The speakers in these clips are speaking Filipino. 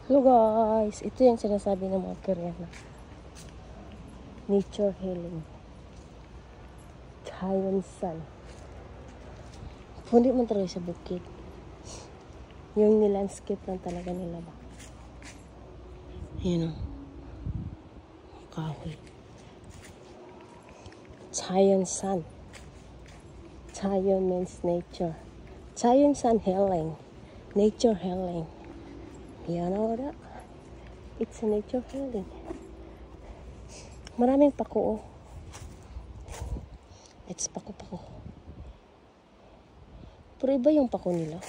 Hello guys, ito yung sinasabi ng mga Koreano. Nature healing. Cheonsan. Hindi man talaga sa bukid. Yung nilandscape lang talaga nila ba. Ayan o. Kahoy. Cheonsan. Cheon means nature. Cheonsan healing. Nature healing. You know that? It's a nature healing. Maraming pako. It's pako-pako. Pero iba yung pako nila.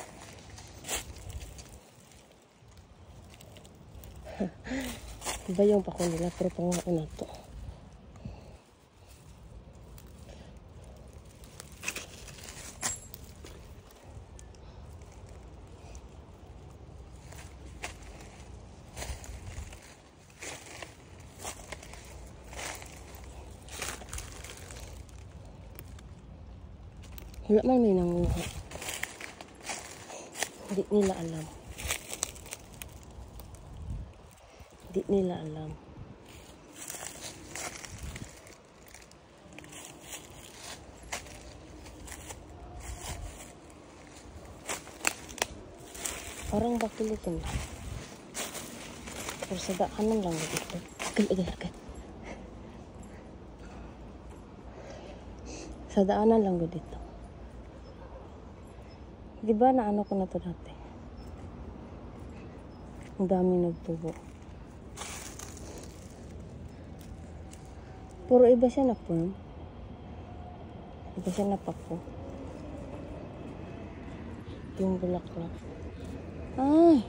Iba yung pako nila, pero pangako na to. Wala man may nanguha. Hindi nila alam. Hindi nila alam. Parang bakulitin. Pero sa daanan lang dito. Agad. Sa daanan lang dito. Diba na ano ko na to dati? Ang dami nagtubo. Puro iba siya na firm. Iba siya na pako. Yung bulaklak. Ay!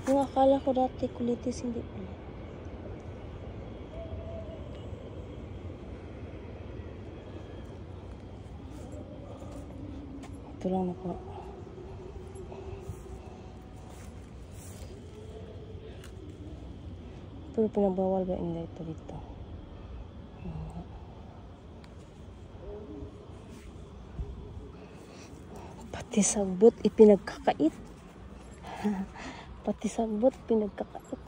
Yung akala ko dati kulitis, hindi pala. Ito lang ako. Pero pinagbawal ba hindi ito dito? Pati sagbot ipinagkakait. Pati sagbot pinagkakait.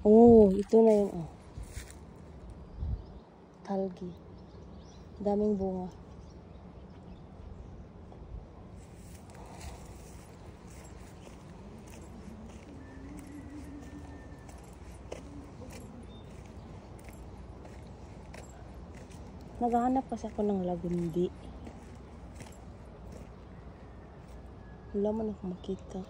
Oh, ito na yun. Oh. Talgi. Daming bunga. Naghahanap kasi ako ng lagundi. Wala man ako makita.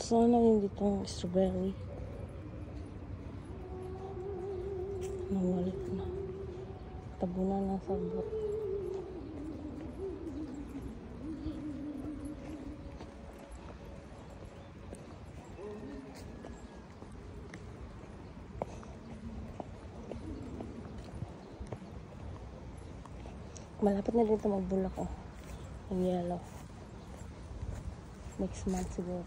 Sana yung ditong strawberry. Nawalik na. Tabunan na sagbot. Malapit na dito magbulak oh. Ang yellow. Next month siguro.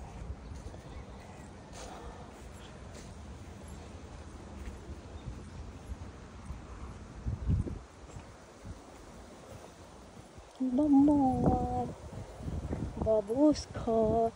Babuska.